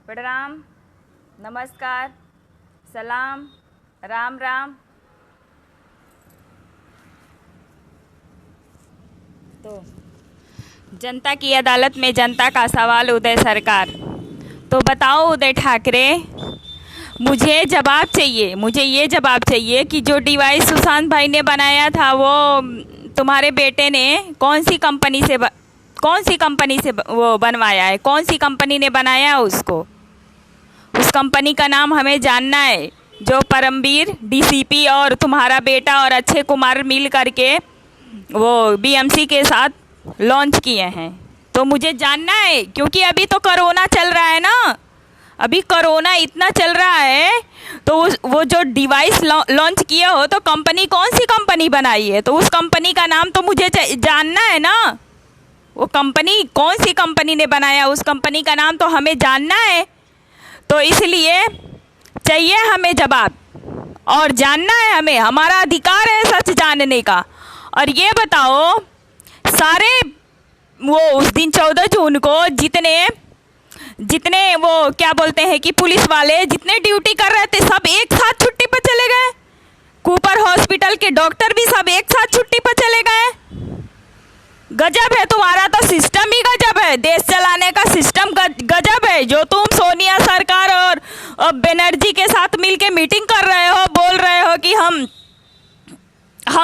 प्रणाम, नमस्कार, सलाम, राम राम। तो जनता की अदालत में जनता का सवाल उदय सरकार। तो बताओ उदय ठाकरे, मुझे जवाब चाहिए, मुझे ये जवाब चाहिए कि जो डिवाइस सुशांत भाई ने बनाया था वो तुम्हारे बेटे ने कौन सी कंपनी से वो बनवाया है, कौन सी कंपनी ने बनाया उसको, उस कंपनी का नाम हमें जानना है। जो परमवीर डीसीपी और तुम्हारा बेटा और अक्षय कुमार मिल करके वो बीएमसी के साथ लॉन्च किए हैं, तो मुझे जानना है। क्योंकि अभी तो कोरोना चल रहा है ना, अभी कोरोना इतना चल रहा है, तो वो जो डिवाइस लॉन्च किए हो तो कंपनी कौन सी कंपनी बनाई है, तो उस कंपनी का नाम तो मुझे जानना है ना। वो कंपनी कौन सी कंपनी ने बनाया, उस कंपनी का नाम तो हमें जानना है। तो इसलिए चाहिए हमें जवाब और जानना है हमें, हमारा अधिकार है सच जानने का। और ये बताओ, सारे वो उस दिन 14 जून को जितने वो क्या बोलते हैं कि पुलिस वाले जितने ड्यूटी कर रहे थे सब एक साथ छुट्टी पर चले गए। कूपर हॉस्पिटल के डॉक्टर भी सब एक साथ छुट्टी पर चले गए। गजब है, तुम्हारा तो सिस्टम ही गजब है, देश चलाने का सिस्टम गजब है। जो तुम सोनिया सरकार और बनर्जी के साथ मिलके मीटिंग कर रहे हो, बोल रहे हो कि हम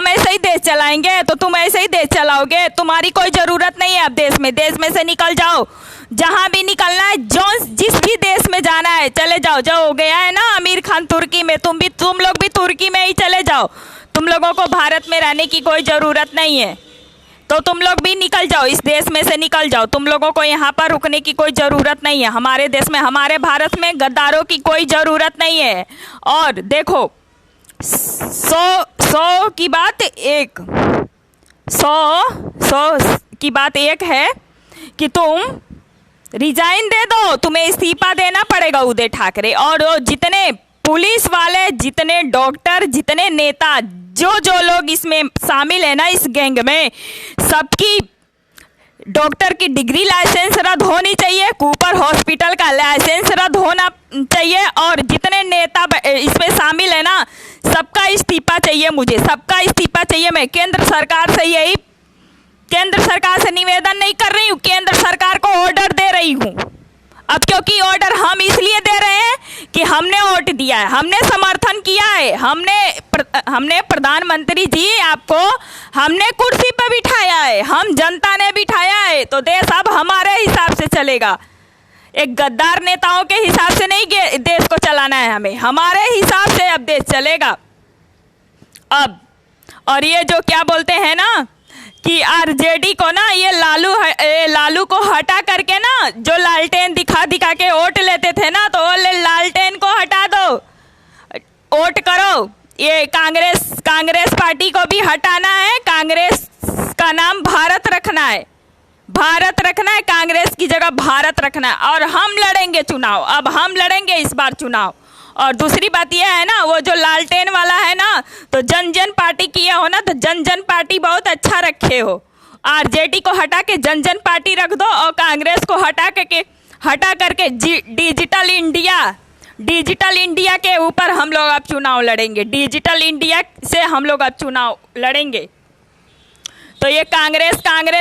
ऐसे ही देश चलाएंगे, तो तुम ऐसे ही देश चलाओगे। तुम्हारी कोई ज़रूरत नहीं है अब देश में से निकल जाओ। जहाँ भी निकलना है, जिस भी देश में जाना है चले जाओ। जो हो गया है ना आमिर खान तुर्की में, तुम लोग भी तुर्की में ही चले जाओ। तुम लोगों को भारत में रहने की कोई ज़रूरत नहीं है, तो तुम लोग भी निकल जाओ, इस देश में से निकल जाओ। तुम लोगों को यहाँ पर रुकने की कोई ज़रूरत नहीं है। हमारे देश में, हमारे भारत में गद्दारों की कोई ज़रूरत नहीं है। और देखो, 100 की बात एक है कि तुम रिजाइन दे दो, तुम्हें इस्तीफा देना पड़ेगा उदय ठाकरे। और जितने पुलिस वाले, जितने डॉक्टर, जितने नेता, जो लोग इसमें शामिल है ना इस गैंग में, सबकी डॉक्टर की डिग्री लाइसेंस रद्द होनी चाहिए, कूपर हॉस्पिटल का लाइसेंस रद्द होना चाहिए। और जितने नेता इसमें शामिल है ना, सबका इस्तीफा चाहिए, मुझे सबका इस्तीफा चाहिए। मैं केंद्र सरकार से निवेदन नहीं कर रही हूँ, केंद्र सरकार को ऑर्डर दे रही हूँ। अब क्योंकि ऑर्डर हम इसलिए दे रहे हैं कि हमने वोट दिया है, हमने समर्थन किया है, हमने प्रधानमंत्री जी आपको हमने कुर्सी पर बिठाया है, हम जनता ने बिठाया है, तो देश अब हमारे हिसाब से चलेगा। एक गद्दार नेताओं के हिसाब से नहीं देश को चलाना है हमें, हमारे हिसाब से अब देश चलेगा अब। और ये जो क्या बोलते हैं ना कि आरजेडी को ना, ये लालू को हटा करके ना, जो लालटेन दिखा के वोट लेते थे ना, तो वो लालटेन को हटा दो, वोट करो। ये कांग्रेस पार्टी को भी हटाना है, कांग्रेस का नाम भारत रखना है, कांग्रेस की जगह भारत रखना है। और हम लड़ेंगे चुनाव, अब हम लड़ेंगे इस बार चुनाव। और दूसरी बात यह है ना, वो जो लालटेन वाला है ना, तो जन पार्टी किए हो ना, तो जन पार्टी बहुत अच्छा रखे हो। आरजेडी को हटा के जन पार्टी रख दो, और कांग्रेस को हटा करके डिजिटल इंडिया के ऊपर हम लोग अब चुनाव लड़ेंगे, डिजिटल इंडिया से हम लोग अब चुनाव लड़ेंगे। तो ये कांग्रेस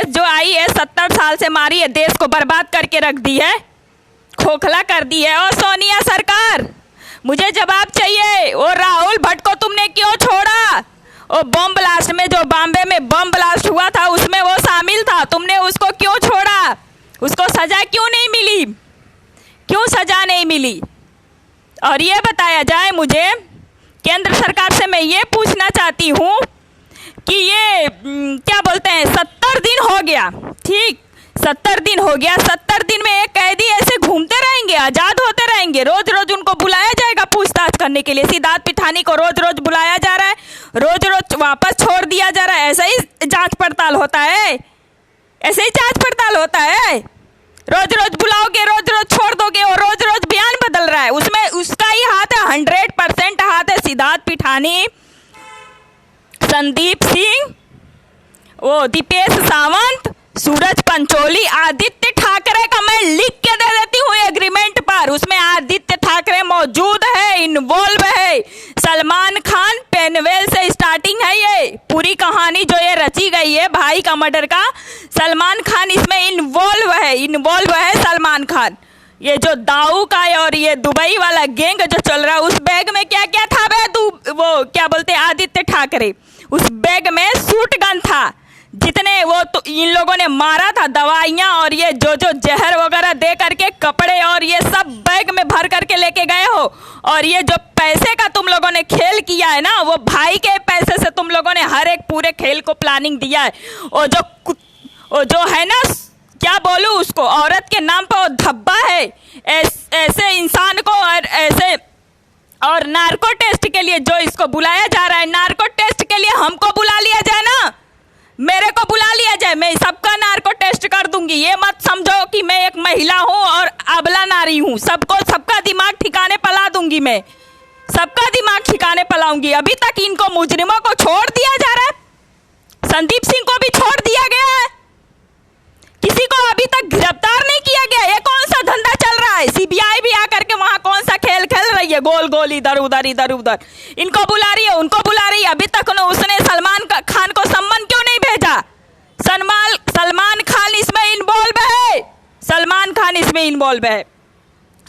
जो आई है, 70 साल से मारी है, देश को बर्बाद करके रख दी है, खोखला कर दी है। और सोनिया सरकार, मुझे जवाब चाहिए। वो राहुल भट्ट को तुमने क्यों छोड़ा? वो बम ब्लास्ट में, जो बॉम्बे में बम ब्लास्ट हुआ था, उसमें वो शामिल था, तुमने उसको क्यों छोड़ा? उसको सजा क्यों नहीं मिली? क्यों सजा नहीं मिली? और ये बताया जाए मुझे, केंद्र सरकार से मैं ये पूछना चाहती हूँ कि ये क्या बोलते हैं, 70 दिन हो गया, ठीक 70 दिन हो गया, 70 दिन में एक कैदी ऐसे घूमते रहेंगे, आज़ाद होते रहेंगे, रोज रोज उनको बुलाया जाएगा पूछताछ करने के लिए। सिद्धार्थ पिठानी को रोज रोज बुलाया जा रहा है, रोज रोज वापस छोड़ दिया जा रहा है। ऐसा ही जांच पड़ताल होता है, ऐसे ही जांच पड़ताल होता है। रोज रोज बुलाओगे, रोज रोज छोड़ दोगे, और रोज रोज बयान बदल रहा है, उसमें उसका ही हाथ है, 100% हाथ है। सिद्धार्थ पिठानी, संदीप सिंह, वो दीपेश सावंत, सूरज पंचोली, आदित्य ठाकरे का मैं लिख के दे देती हूँ एग्रीमेंट पर, उसमें मर्डर का। सलमान खान इसमें इन्वॉल्व है सलमान खान। ये जो दाऊ का और ये दुबई वाला गैंग जो चल रहा है, उस बैग में क्या क्या था बे? वो क्या बोलते हैं, आदित्य ठाकरे, उस बैग में सूट गन था। जितने वो तो इन लोगों ने मारा था, दवाइयाँ और ये जो जहर वगैरह दे करके, कपड़े और ये सब बैग में भर करके लेके गए हो। और ये जो पैसे का तुम लोगों ने खेल किया है ना, वो भाई के पैसे से तुम लोगों ने हर एक पूरे खेल को प्लानिंग दिया है। और जो है ना, क्या बोलूं उसको, औरत के नाम पर वो धब्बा है। ऐसे इंसान को और नार्को टेस्ट के लिए जो इसको बुलाया जा रहा है, नार्को टेस्ट के लिए हमको बुला लिया जाए ना, मेरे को बुला लिया जाए, मैं सबका नार्को टेस्ट कर दूंगी। ये मत समझो कि मैं एक महिला हूं और अबला नारी हूं। सबका दिमाग ठिकाने पला दूंगी, मैं सबका दिमाग ठिकाने पलाऊंगी। अभी तक इनको मुजरिमों को छोड़ दिया जा रहा है, संदीप सिंह को भी छोड़ दिया गया है, किसी को अभी तक गिरफ्तार नहीं किया गया। ये कौन सा धंधा चल रहा है? सीबीआई भी आकर के वहां कौन सा खेल खेल रही है, गोल गोल इधर उधर इनको बुला रही है, उनको बुला रही है। अभी तक उसने सलमान खान को सम्मन क्यों नहीं भेजा? सलमान खान इसमें इन्वॉल्व है, सलमान खान इसमें इन्वॉल्व है,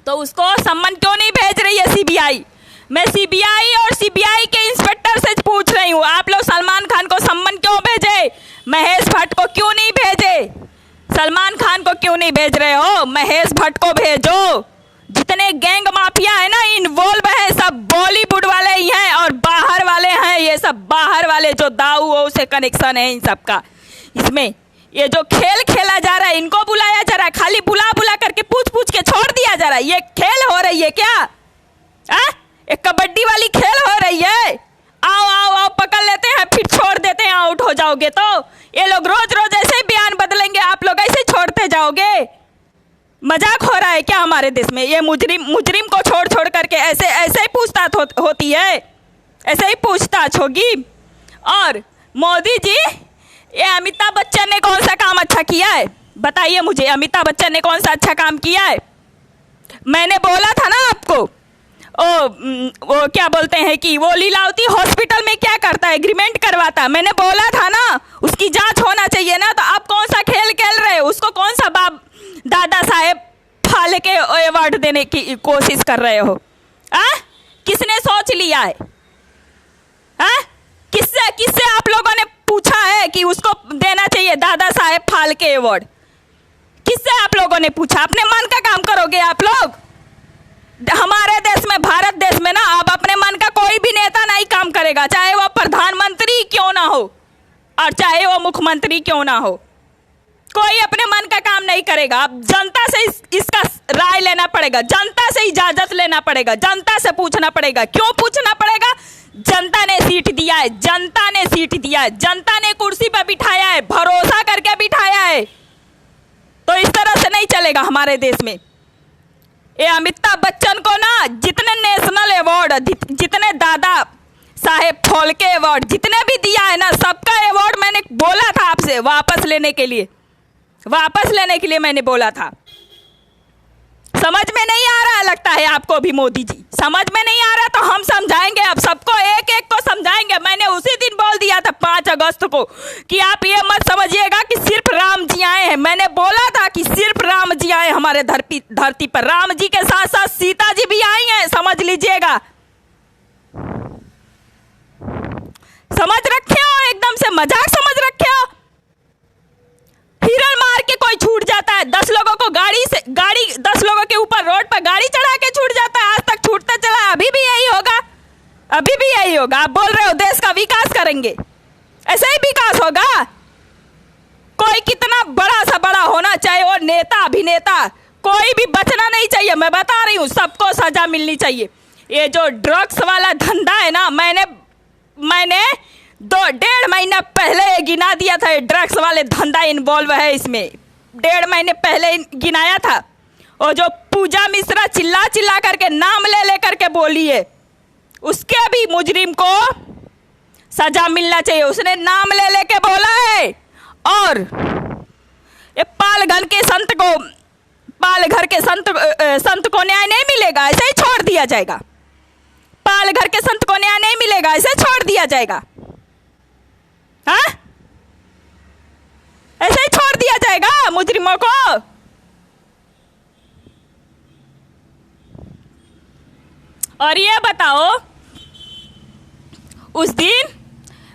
तो उसको सम्मन क्यों नहीं भेज रही है सीबीआई? मैं सीबीआई और सीबीआई के इंस्पेक्टर से पूछ रही हूँ, आप लोग सलमान खान को सम्मन क्यों भेजे? महेश भट्ट को क्यों नहीं भेजे? सलमान खान को क्यों नहीं भेज रहे हो? महेश भट्ट को भेजो। जितने गैंग माफिया है ना, इन्वॉल्व है, सब बॉलीवुड वाले ही हैं और बाहर वाले हैं। ये सब बाहर वाले जो दाऊ से कनेक्शन है इन सबका। इसमें ये जो खेल खेला जा रहा है, इनको बुलाया जा रहा है, खाली बुला करके पूछ के छोड़ दिया जा रहा है। ये खेल हो रही है क्या? एक कबड्डी वाली खेल हो रही है। आओ पकड़ लेते हैं, फिर छोड़ देते हैं, आउट हो जाओगे। तो ये लोग रोज ऐसे ही बयान बदलेंगे, आप लोग ऐसे छोड़ते जाओगे? मजाक हो रहा है क्या हमारे देश में? ये मुजरिम को छोड़ करके ऐसे ही पूछताछ होती है, ऐसे ही पूछताछ होगी। और मोदी जी, ये अमिताभ बच्चन ने कौन सा काम अच्छा किया है? बताइए मुझे, अमिताभ बच्चन ने कौन सा अच्छा काम किया है? मैंने बोला था ना आपको, वो क्या बोलते हैं कि वो लीलावती हॉस्पिटल में क्या करता है, एग्रीमेंट करवाता। मैंने बोला था ना, उसकी जांच होना चाहिए ना। तो आप कौन सा खेल खेल रहे हो? उसको कौन सा दादा साहेब फाले के अवार्ड देने की कोशिश कर रहे हो? किसने सोच लिया है? किससे आप लोगों ने पूछा है कि उसको देना चाहिए दादा साहेब फाल्के अवार्ड? किससे आप लोगों ने पूछा? अपने मन का काम करोगे आप लोग? हमारे देश में, भारत देश में ना, अब अपने मन का कोई भी नेता नहीं काम करेगा, चाहे वो प्रधानमंत्री क्यों ना हो और चाहे वो मुख्यमंत्री क्यों ना हो। कोई अपने मन का काम नहीं करेगा। अब जनता से इसका राय लेना पड़ेगा, जनता से इजाजत लेना पड़ेगा, जनता से पूछना पड़ेगा। क्यों पूछना पड़ेगा? जनता ने सीट दिया है, जनता ने सीट दिया है, जनता ने कुर्सी पर बिठाया है, भरोसा करके बिठाया है। तो इस तरह से नहीं चलेगा हमारे देश में। ये अमिताभ बच्चन को ना जितने नेशनल अवार्ड, जितने दादा साहेब फाल्के अवार्ड जितने भी दिया है ना, सबका अवार्ड मैंने बोला था आपसे वापस लेने के लिए मैंने बोला था। समझ में नहीं आ रहा लगता है आपको भी मोदी जी? समझ में नहीं आ रहा तो हम समझाएंगे, अब सबको एक एक को समझाएंगे। मैंने उसी दिन बोल दिया था 5 अगस्त को कि आप ये मत समझिएगा कि सिर्फ राम जी आए हैं। मैंने बोला था कि सिर्फ राम जी आए हमारे धरती पर। राम जी के साथ साथ सीता जी भी आई हैं, समझ लीजिएगा। समझ रखे हो? एकदम से मजाक समझ रखे हो? हिरन मार के कोई छूट जाता है, 10 लोगों को 10 लोगों के ऊपर रोड पर गाड़ी चढ़ा के छूट जाता है। आज तक छूटता चला, अभी भी यही होगा। आप बोल रहे हो देश का विकास करेंगे, ऐसे ही विकास होगा? कोई कितना बड़ा सा बड़ा होना चाहिए, वो नेता अभिनेता कोई भी बचना नहीं चाहिए। मैं बता रही हूँ, सबको सजा मिलनी चाहिए। ये जो ड्रग्स वाला धंधा है ना, मैंने 1.5 महीना पहले गिना दिया था। ड्रग्स वाले धंधा इन्वॉल्व है इसमें, 1.5 महीने पहले गिनाया था। और जो पूजा मिश्रा चिल्ला करके नाम ले करके बोली है, उसके भी मुजरिम को सजा मिलना चाहिए। उसने नाम ले के बोला है। और ये पालघर के संत को न्याय नहीं मिलेगा, ऐसे ही छोड़ दिया जाएगा। पालघर के संत को न्याय नहीं मिलेगा, ऐसे छोड़ दिया जाएगा। हाँ, ऐसे ही छोड़ दिया जाएगा मुजरिमों को? और ये बताओ, उस दिन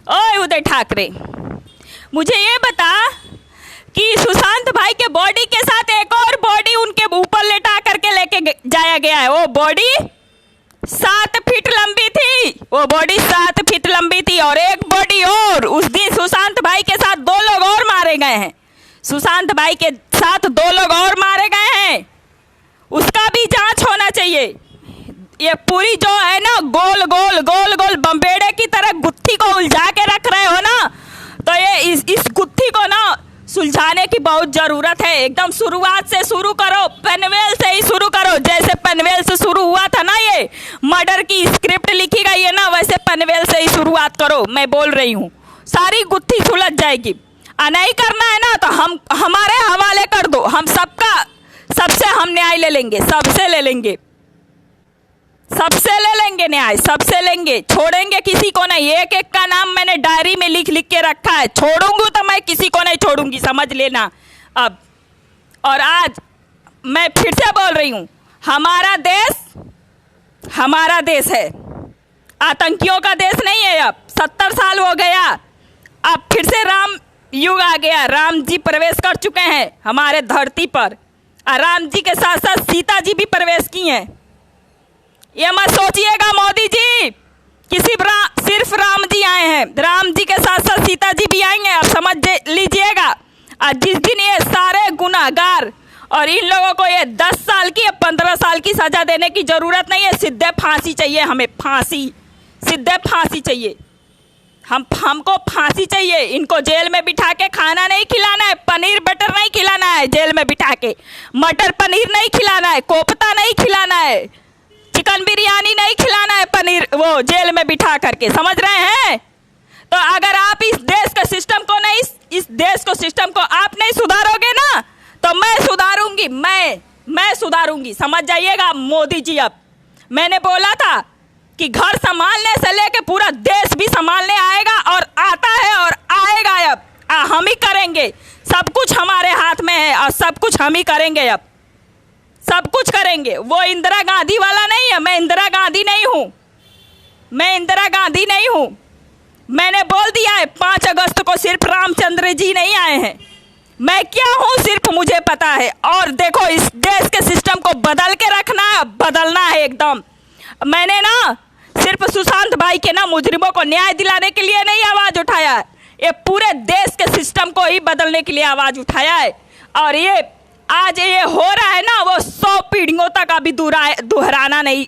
ओए उदय ठाकरे, मुझे ये बता कि सुशांत भाई के बॉडी के साथ एक और बॉडी उनके ऊपर लेटा करके लेके जाया गया है। वो बॉडी 7 फीट लंबी थी, वो बॉडी 7 फीट लंबी थी। और एक बॉडी और उस दिन सुशांत भाई के साथ 2 लोग और मारे गए हैं। सुशांत भाई के साथ 2 लोग और मारे गए हैं, उसका भी जांच होना चाहिए। ये पूरी जो है ना गोल गोल गोल गोल बम्बेड़े की तरह गुत्थी को उलझा के रख रहे हो ना, तो ये इस गुत्थी को ना सुलझाने की बहुत जरूरत है। एकदम शुरुआत से शुरू करो, पनवेल से ही शुरू करो। जैसे पनवेल से शुरू हुआ था ना, ये मर्डर की स्क्रिप्ट लिखी गई है ना, वैसे पनवेल से ही शुरुआत करो। मैं बोल रही हूँ, सारी गुत्थी सुलझ जाएगी। नहीं करना है ना तो हमारे हवाले कर दो, हम सबसे हम न्याय ले लेंगे, सबसे ले लेंगे, सबसे ले लेंगे न्याय, सबसे लेंगे, छोड़ेंगे किसी को नहीं। एक एक का नाम मैंने डायरी में लिख लिख के रखा है, छोड़ूंगी तो मैं किसी को नहीं छोड़ूंगी, समझ लेना अब। और आज मैं फिर से बोल रही हूँ, हमारा देश है, आतंकियों का देश नहीं है। अब 70 साल हो गया, अब फिर से राम युग आ गया, राम जी प्रवेश कर चुके हैं हमारे धरती पर। और राम जी के साथ साथ सीता जी भी प्रवेश की हैं। ये मत सोचिएगा मोदी जी कि सिर्फ राम जी आए हैं, राम जी के साथ साथ सीता जी भी आएंगे, आप समझ लीजिएगा। और जिस दिन ये सारे गुनाहगार और इन लोगों को ये 10 साल की या 15 साल की सजा देने की जरूरत नहीं है, सीधे फांसी चाहिए हमें, फांसी, सीधे फांसी चाहिए। हमको फांसी चाहिए। इनको जेल में बिठा के खाना नहीं खिलाना है, पनीर बटर नहीं खिलाना है, जेल में बिठा के मटर पनीर नहीं खिलाना है, कोफ्ता नहीं खिलाना है, चिकन बिरयानी नहीं खिलाना है, पनीर वो जेल में बिठा करके, समझ रहे हैं? तो अगर आप इस देश के सिस्टम को नहीं, इस देश को सिस्टम को आप नहीं सुधारोगे ना, तो मैं सुधारूंगी, मैं सुधारूंगी, समझ जाइएगा मोदी जी। अब मैंने बोला था कि घर संभालने से लेके पूरा देश भी संभालने आएगा, और आता है और आएगा। अब हम ही करेंगे, सब कुछ हमारे हाथ में है और सब कुछ हम ही करेंगे। अब सब कुछ करेंगे। वो इंदिरा गांधी वाला नहीं है, मैं इंदिरा गांधी नहीं हूँ, मैं इंदिरा गांधी नहीं हूँ। मैंने बोल दिया है 5 अगस्त को सिर्फ रामचंद्र जी नहीं आए हैं, मैं क्या हूँ सिर्फ मुझे पता है। और देखो, इस देश के सिस्टम को बदल के रखना है, बदलना है एकदम। मैंने ना सिर्फ सुशांत भाई के ना मुजरिमों को न्याय दिलाने के लिए नहीं आवाज उठाया है, ये पूरे देश के सिस्टम को ही बदलने के लिए आवाज उठाया है। और ये आज ये हो रहा है ना, वो 100 पीढ़ियों तक अभी दोहराना नहीं,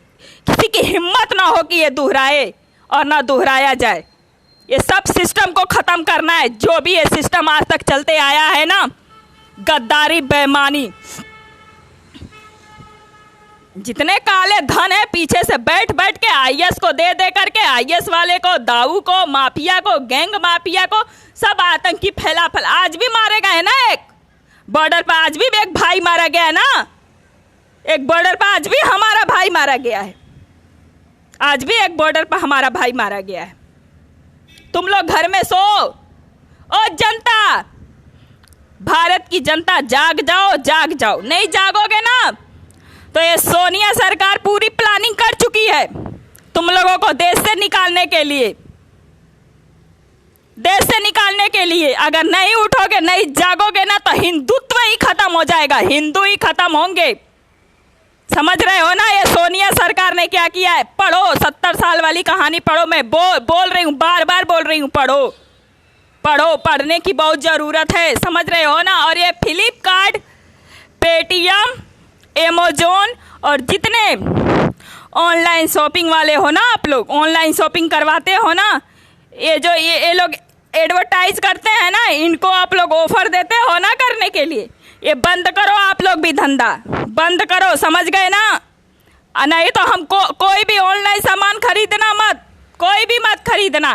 किसी की हिम्मत ना हो कि ये दोहराए और ना दोहराया जाए। ये सब सिस्टम को खत्म करना है, जो भी ये सिस्टम आज तक चलते आया है ना, गद्दारी, बेईमानी, जितने काले धन है पीछे से बैठ बैठ के आईएएस को दे दे करके, आईएएस वाले को, दाऊ को, माफिया को, गैंग माफिया को, सब आतंकी फैला आज भी मारे गए ना। एक बॉर्डर पर आज भी एक भाई मारा गया है ना, एक बॉर्डर पर आज भी हमारा भाई मारा गया है, आज भी एक बॉर्डर पर हमारा भाई मारा गया है। तुम लोग घर में सो, ओ जनता, भारत की जनता, जाग जाओ, जाग जाओ। नहीं जागोगे ना तो ये सोनिया सरकार पूरी प्लानिंग कर चुकी है तुम लोगों को देश से निकालने के लिए, देश से निकालने के लिए। अगर नहीं उठोगे, नहीं जागोगे ना, तो हिंदुत्व ही खत्म हो जाएगा, हिंदू ही खत्म होंगे, समझ रहे हो ना? ये सोनिया सरकार ने क्या किया है, पढ़ो, 70 साल वाली कहानी पढ़ो। मैं बोल रही हूँ, बार बार बोल रही हूँ, पढ़ो पढ़ो, पढ़ने की बहुत ज़रूरत है, समझ रहे हो ना? और ये फ्लिपकार्ट, पेटीएम, अमेज़न और जितने ऑनलाइन शॉपिंग वाले हो ना, आप लोग ऑनलाइन शॉपिंग करवाते हो ना, ये लोग एडवर्टाइज करते हैं ना, इनको आप लोग ऑफर देते हो ना करने के लिए। ये बंद करो, आप लोग भी धंधा बंद करो, समझ गए ना? नहीं तो हमको कोई भी ऑनलाइन सामान खरीदना मत, कोई भी मत खरीदना।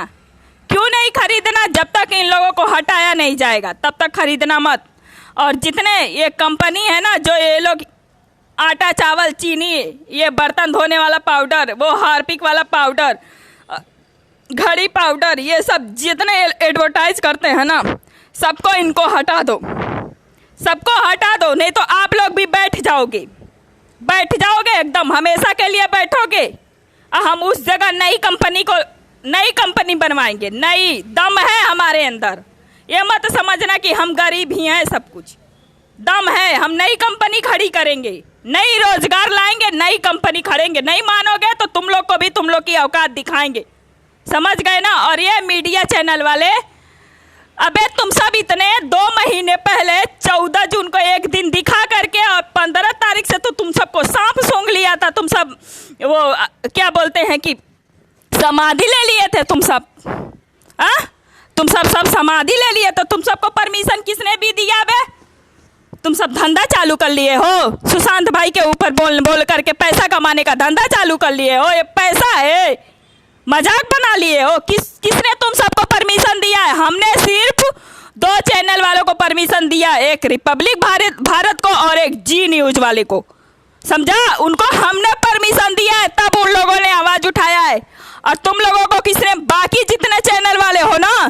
क्यों नहीं खरीदना? जब तक इन लोगों को हटाया नहीं जाएगा तब तक खरीदना मत। और जितने ये कंपनी है ना, जो ये लोग आटा, चावल, चीनी, ये बर्तन धोने वाला पाउडर, वो हार्पिक वाला पाउडर, घड़ी पाउडर, ये सब जितने एडवर्टाइज करते हैं ना, सबको इनको हटा दो, सबको हटा दो, नहीं तो आप लोग भी बैठ जाओगे एकदम, हमेशा के लिए बैठोगे। हम उस जगह नई कंपनी बनवाएंगे, नई दम है हमारे अंदर। ये मत समझना कि हम गरीब ही हैं, सब कुछ दम है। हम नई कंपनी खड़ी करेंगे, नई रोजगार लाएंगे, नई कंपनी खड़ेंगे। नहीं मानोगे तो तुम लोग को भी तुम लोग की औकात दिखाएंगे, समझ गए ना। और ये मीडिया चैनल वाले, अबे तुम सब इतने 2 महीने पहले 14 जून को एक दिन दिखा करके और 15 तारीख से तो तुम सबको सांप सूंघ लिया था। तुम सब वो क्या बोलते हैं कि समाधि ले लिए थे तुम सब, तुम सब समाधि ले लिए। तो तुम सबको परमिशन किसने भी दिया बे? तुम सब धंधा चालू कर लिए हो, सुशांत भाई के ऊपर बोल करके पैसा कमाने का धंधा चालू कर लिए हो। ये पैसा है, मजाक बना लिए हो। किसने तुम सबको परमिशन दिया है? हमने सिर्फ 2 चैनल वालों को परमिशन दिया, एक रिपब्लिक भारत को और एक जी न्यूज वाले को, समझा? उनको हमने परमिशन दिया है, तब उन लोगों ने आवाज उठाया है। और तुम लोगों को किसने, बाकी जितने चैनल वाले हो ना,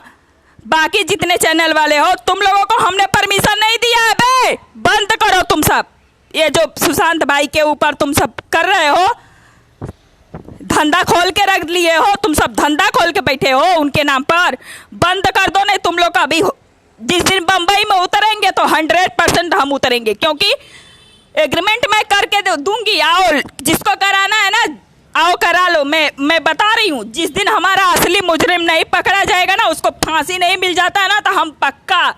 बाकी जितने चैनल वाले हो, तुम लोगों को हमने परमिशन नहीं दिया है बे। बंद करो तुम सब ये जो सुशांत भाई के ऊपर तुम सब कर रहे हो, धंधा खोल के रख लिए हो, तुम सब धंधा खोल के बैठे हो उनके नाम पर। बंद कर दो, नहीं तुम लोग का भी जिस दिन बंबई में उतरेंगे तो 100% हम उतरेंगे, क्योंकि एग्रीमेंट मैं करके दूंगी। आओ, जिसको कराना है ना आओ करा लो। मैं बता रही हूँ, जिस दिन हमारा असली मुजरिम नहीं पकड़ा जाएगा ना, उसको फांसी नहीं मिल जाता है ना, तो हम पक्का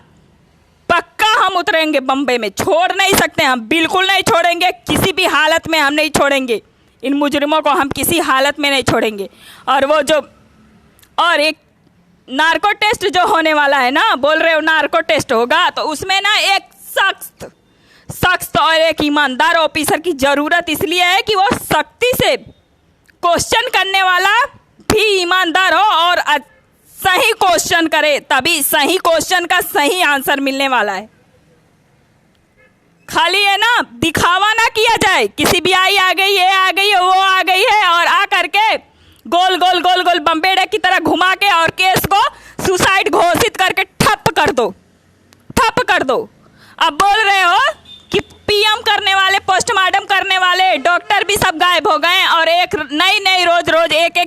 हम उतरेंगे बम्बई में। छोड़ नहीं सकते, हम बिल्कुल नहीं छोड़ेंगे, किसी भी हालत में हम नहीं छोड़ेंगे। इन मुजरिमों को हम किसी हालत में नहीं छोड़ेंगे। और वो जो और एक नार्को टेस्ट जो होने वाला है ना, बोल रहे हो नार्को टेस्ट होगा, तो उसमें ना एक सख्त और एक ईमानदार ऑफिसर की ज़रूरत इसलिए है कि वो सख्ती से क्वेश्चन करने वाला भी ईमानदार हो और सही क्वेश्चन करे, तभी सही क्वेश्चन का सही आंसर मिलने वाला है। खाली है ना दिखावा ना किया जाए, किसी भी आई आ गई, ये आ गई है, वो आ गई है, और आ करके गोल गोल बम्बेड़े की तरह घुमा के और केस को सुसाइड घोषित करके ठप कर दो। अब बोल रहे हो कि पीएम करने वाले, पोस्टमार्टम करने वाले डॉक्टर भी सब गायब हो गए, और एक नई रोज एक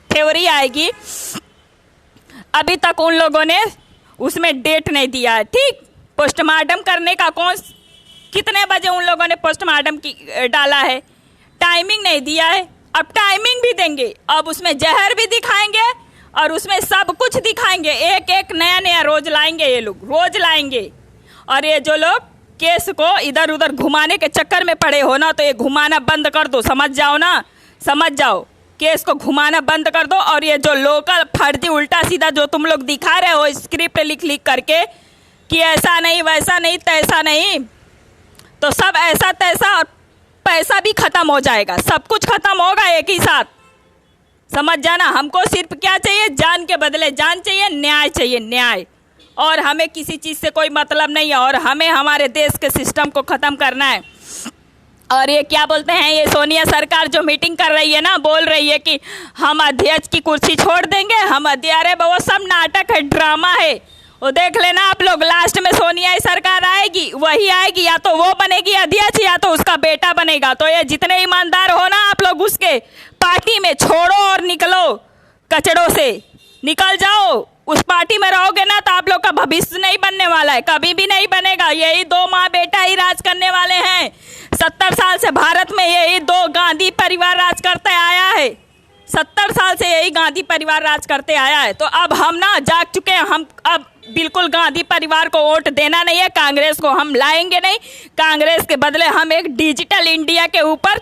थ्योरी आएगी। अभी तक उन लोगों ने उसमें डेट नहीं दिया है, ठीक? पोस्टमार्टम करने का कितने बजे उन लोगों ने पोस्टमार्टम डाला है, टाइमिंग नहीं दिया है। अब टाइमिंग भी देंगे, अब उसमें जहर भी दिखाएंगे और उसमें सब कुछ दिखाएंगे। एक नया रोज लाएंगे, ये लोग रोज लाएंगे। और ये जो लोग केस को इधर उधर घुमाने के चक्कर में पड़े हो ना, तो ये घुमाना बंद कर दो, समझ जाओ, केस को घुमाना बंद कर दो। और ये जो लोकल फर्जी उल्टा सीधा जो तुम लोग दिखा रहे हो स्क्रिप्ट लिख करके कि ऐसा नहीं, वैसा नहीं, तैसा नहीं, तो सब ऐसा तैसा और पैसा भी खत्म हो जाएगा, सब कुछ खत्म होगा एक ही साथ, समझ जाना। हमको सिर्फ क्या चाहिए? जान के बदले जान चाहिए, न्याय चाहिए, न्याय। और हमें किसी चीज़ से कोई मतलब नहीं है, और हमें हमारे देश के सिस्टम को ख़त्म करना है। और ये क्या बोलते हैं, ये सोनिया सरकार जो मीटिंग कर रही है ना, बोल रही है कि हम अध्यक्ष की कुर्सी छोड़ देंगे, हम अरे वो सब नाटक है, ड्रामा है। वो देख लेना आप लोग, लास्ट में सोनिया ही सरकार आएगी, वही आएगी, या तो वो बनेगी अध्यक्ष या तो उसका बेटा बनेगा। तो ये जितने ईमानदार हो ना आप लोग, उसके पार्टी में छोड़ो और निकलो, कचड़ों से निकल जाओ। उस पार्टी में रहोगे ना तो आप लोग का भविष्य नहीं बनने वाला है, कभी भी नहीं बनेगा। यही 2 माँ बेटा ही राज करने वाले हैं। 70 साल से भारत में यही 2 गांधी परिवार राज करते आया है, 70 साल से यही गांधी परिवार राज करते आया है। तो अब हम ना जाग चुके हैं, हम अब बिल्कुल गांधी परिवार को वोट देना नहीं है, कांग्रेस को हम लाएंगे नहीं। कांग्रेस के बदले हम एक डिजिटल इंडिया के ऊपर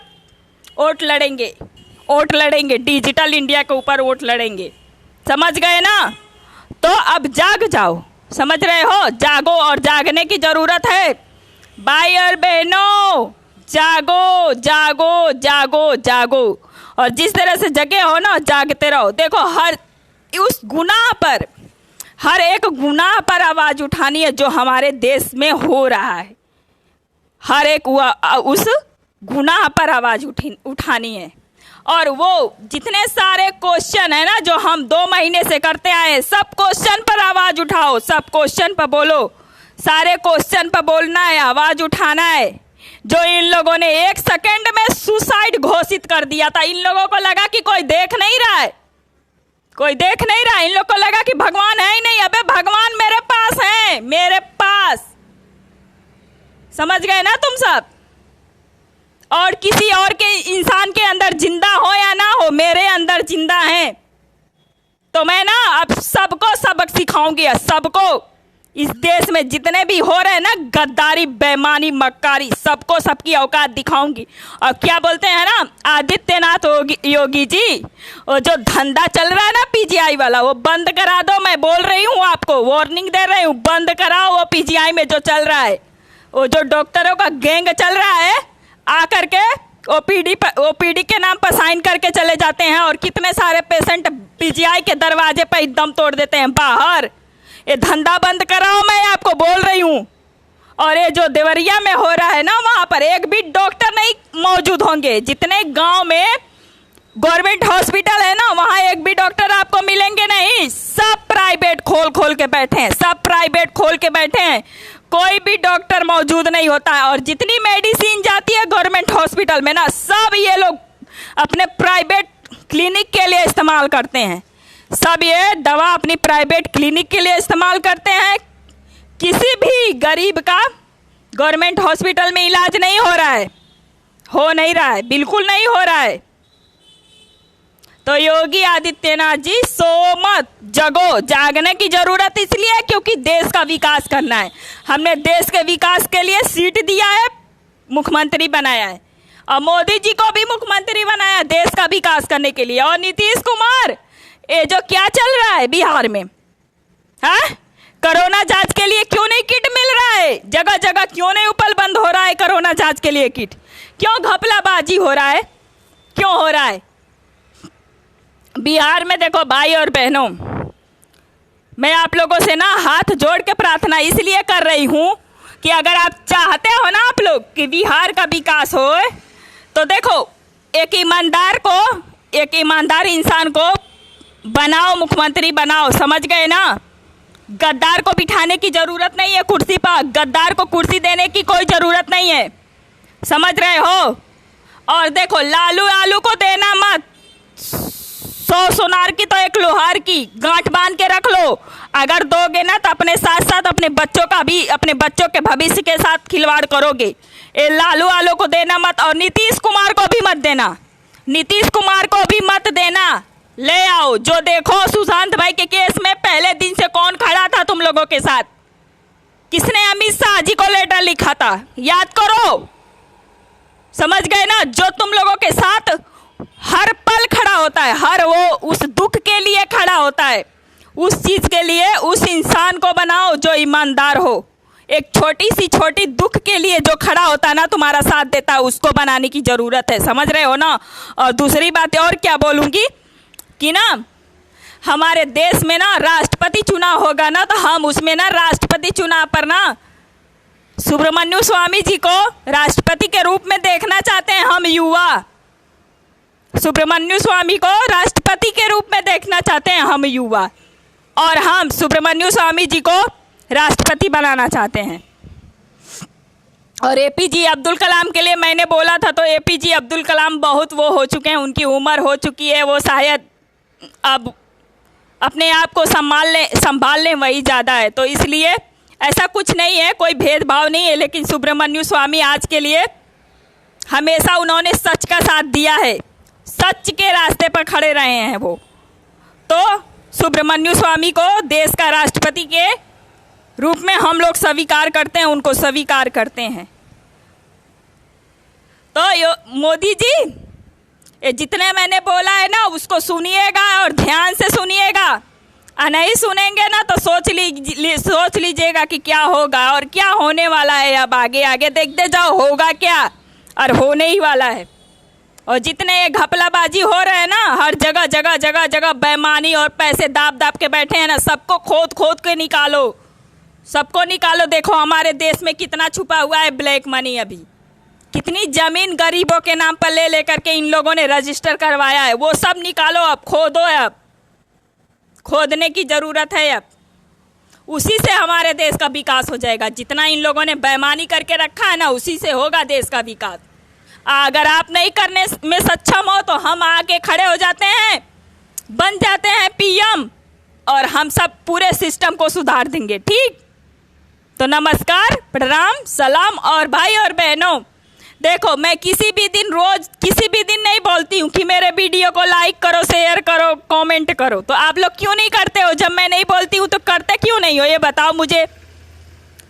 वोट लड़ेंगे, डिजिटल इंडिया के ऊपर वोट लड़ेंगे, समझ गए ना? तो अब जाग जाओ, समझ रहे हो? जागो, और जागने की ज़रूरत है भाई और बहनों, जागो जागो जागो जागो। और जिस तरह से जगे हो ना, जागते रहो। देखो, हर एक गुनाह पर आवाज़ उठानी है जो हमारे देश में हो रहा है, हर एक उस गुनाह पर आवाज़ उठानी है। और वो जितने सारे क्वेश्चन है ना जो हम 2 महीने से करते आए हैं, सब क्वेश्चन पर आवाज उठाओ, सब क्वेश्चन पर बोलो, सारे क्वेश्चन पर बोलना है, आवाज उठाना है। जो इन लोगों ने 1 सेकंड में सुसाइड घोषित कर दिया था, इन लोगों को लगा कि कोई देख नहीं रहा है, कोई देख नहीं रहा है, इन लोग को लगा कि भगवान है ही नहीं। अबे भगवान मेरे पास है, मेरे पास, समझ गए ना तुम सब। और किसी और के इंसान के अंदर जिंदा हो या ना हो, मेरे अंदर जिंदा है। तो मैं ना अब सबको सबक सिखाऊंगी, सबको, इस देश में जितने भी हो रहे हैं ना गद्दारी, बेईमानी, मक्कारी, सबको सबकी औकात दिखाऊंगी। और क्या बोलते हैं ना आदित्यनाथ योगी जी, वो जो धंधा चल रहा है ना पीजीआई वाला, वो बंद करा दो। मैं बोल रही हूँ आपको, वार्निंग दे रही हूँ, बंद कराओ वो पीजीआई में जो चल रहा है, वो जो डॉक्टरों का गैंग चल रहा है, आकर के ओपीडी के नाम पर साइन करके चले जाते हैं और कितने सारे पेशेंट पीजीआई के दरवाजे पर दम तोड़ देते हैं बाहर। ये धंधा बंद कराओ, मैं आपको बोल रही हूँ। और ये जो देवरिया में हो रहा है ना, वहाँ पर एक भी डॉक्टर नहीं मौजूद होंगे। जितने गांव में गवर्नमेंट हॉस्पिटल है ना, वहाँ एक भी डॉक्टर आपको मिलेंगे नहीं, सब प्राइवेट खोल के बैठे हैं, सब प्राइवेट खोल के बैठे हैं, कोई भी डॉक्टर मौजूद नहीं होता है। और जितनी मेडिसिन जाती है गवर्नमेंट हॉस्पिटल में ना, सब ये लोग अपने प्राइवेट क्लिनिक के लिए इस्तेमाल करते हैं, सब ये दवा अपनी प्राइवेट क्लिनिक के लिए इस्तेमाल करते हैं। किसी भी गरीब का गवर्नमेंट हॉस्पिटल में इलाज नहीं हो रहा है, हो नहीं रहा है, बिल्कुल नहीं हो रहा है। तो योगी आदित्यनाथ जी, सो मत, जगो। जागने की जरूरत इसलिए है क्योंकि देश का विकास करना है। हमने देश के विकास के लिए सीट दिया है, मुख्यमंत्री बनाया है, और मोदी जी को भी मुख्यमंत्री बनाया देश का विकास करने के लिए। और नीतीश कुमार, ये जो क्या चल रहा है बिहार में, हाँ, कोरोना जांच के लिए क्यों नहीं किट मिल रहा है? जगह जगह क्यों नहीं उपलब्ध हो रहा है कोरोना जांच के लिए किट? क्यों घपलाबाजी हो रहा है, क्यों हो रहा है बिहार में? देखो भाई और बहनों, मैं आप लोगों से ना हाथ जोड़ के प्रार्थना इसलिए कर रही हूँ कि अगर आप चाहते हो ना आप लोग कि बिहार का विकास हो, तो देखो एक ईमानदार इंसान को बनाओ, मुख्यमंत्री बनाओ, समझ गए ना। गद्दार को बिठाने की जरूरत नहीं है कुर्सी पर, गद्दार को कुर्सी देने की कोई जरूरत नहीं है, समझ रहे हो। और देखो लालू आलू को देना मत, 100 सोनार की तो 1 लोहार की, गांठ बांध के रख लो। अगर दोगे ना तो अपने साथ साथ अपने बच्चों का भी, अपने बच्चों के भविष्य के साथ खिलवाड़ करोगे। ये लालू आलू को देना मत, और नीतीश कुमार को भी मत देना, नीतीश कुमार को भी मत देना। ले आओ, जो देखो सुशांत भाई के केस में पहले दिन से कौन खड़ा था तुम लोगों के साथ, किसने अमित शाह जी को लेटर लिखा था, याद करो, समझ गए ना। जो तुम लोगों के साथ हर पल खड़ा होता है, हर वो उस दुख के लिए खड़ा होता है, उस चीज के लिए उस इंसान को बनाओ जो ईमानदार हो। एक छोटी दुख के लिए जो खड़ा होता है ना, तुम्हारा साथ देता है, उसको बनाने की जरूरत है, समझ रहे हो ना। और दूसरी बात और क्या बोलूंगी कि ना, हमारे देश में ना राष्ट्रपति चुनाव होगा ना, तो हम उसमें ना राष्ट्रपति चुनाव पर ना सुब्रमण्यम स्वामी जी को राष्ट्रपति के रूप में देखना चाहते हैं। हम युवा सुब्रमण्यम स्वामी को राष्ट्रपति के रूप में देखना चाहते हैं, हम युवा, और हम सुब्रमण्यम स्वामी जी को राष्ट्रपति बनाना चाहते हैं। और एपीजे अब्दुल कलाम के लिए मैंने बोला था, तो एपीजे अब्दुल कलाम बहुत वो हो चुके हैं, उनकी उम्र हो चुकी है, वो शायद अब अपने आप को संभाल लें वही ज़्यादा है। तो इसलिए ऐसा कुछ नहीं है, कोई भेदभाव नहीं है, लेकिन सुब्रमण्यम स्वामी आज के लिए हमेशा उन्होंने सच का साथ दिया है, सच के रास्ते पर खड़े रहे हैं वो। तो सुब्रमण्यम स्वामी को देश का राष्ट्रपति के रूप में हम लोग स्वीकार करते हैं, उनको स्वीकार करते हैं। तो मोदी जी, ये जितने मैंने बोला है ना उसको सुनिएगा और ध्यान से सुनिएगा, और नहीं सुनेंगे ना तो सोच लीजिएगा कि क्या होगा और क्या होने वाला है। अब आगे आगे देखते जाओ होगा क्या, और होने ही वाला है। और जितने ये घपलाबाजी हो रहे हैं ना, हर जगह बेईमानी और पैसे दाब के बैठे हैं ना, सबको खोद के निकालो, सबको निकालो। देखो हमारे देश में कितना छुपा हुआ है ब्लैक मनी, अभी कितनी जमीन गरीबों के नाम पर ले लेकर के इन लोगों ने रजिस्टर करवाया है, वो सब निकालो, अब खोदो, अब खोदने की जरूरत है। अब उसी से हमारे देश का विकास हो जाएगा। जितना इन लोगों ने बेईमानी करके रखा है ना, उसी से होगा देश का विकास। अगर आप नहीं करने में सक्षम हो तो हम आके खड़े हो जाते हैं, बन जाते हैं पीएम, और हम सब पूरे सिस्टम को सुधार देंगे। ठीक, तो नमस्कार, प्रणाम, सलाम। और भाई और बहनों, देखो मैं किसी भी दिन नहीं बोलती हूँ कि मेरे वीडियो को लाइक करो, शेयर करो, कमेंट करो। तो आप लोग क्यों नहीं करते हो? जब मैं नहीं बोलती हूँ तो करते क्यों नहीं हो, ये बताओ मुझे।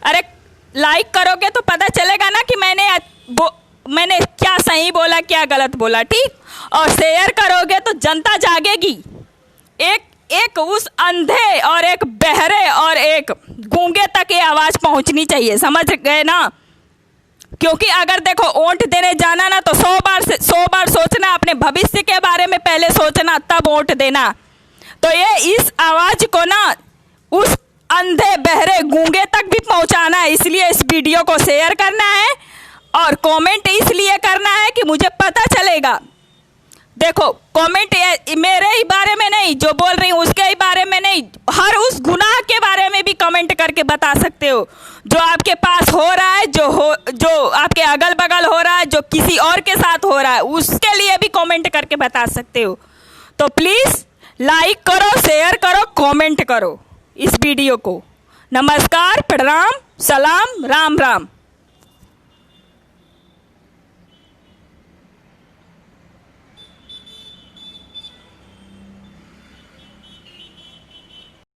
अरे लाइक करोगे तो पता चलेगा ना कि मैंने क्या सही बोला, क्या गलत बोला। ठीक, और शेयर करोगे तो जनता जागेगी। एक उस अंधे और एक बहरे और एक गूंगे तक ये आवाज़ पहुंचनी चाहिए, समझ गए ना? क्योंकि अगर देखो वोट देने जाना ना तो 100 बार सोचना, अपने भविष्य के बारे में पहले सोचना, तब वोट देना। तो ये इस आवाज़ को ना उस अंधे बहरे गूंगे तक भी पहुंचाना है। इसलिए इस वीडियो को शेयर करना है और कमेंट इसलिए करना है कि मुझे पता चलेगा। देखो कमेंट मेरे ही बारे में नहीं, जो बोल रही हूँ उसके ही बारे में नहीं, हर उस गुनाह के बारे में भी कमेंट करके बता सकते हो, जो आपके पास हो रहा है, जो आपके अगल बगल हो रहा है, जो किसी और के साथ हो रहा है, उसके लिए भी कमेंट करके बता सकते हो। तो प्लीज़ लाइक करो, शेयर करो, कमेंट करो इस वीडियो को। नमस्कार, प्रणाम, सलाम, राम राम।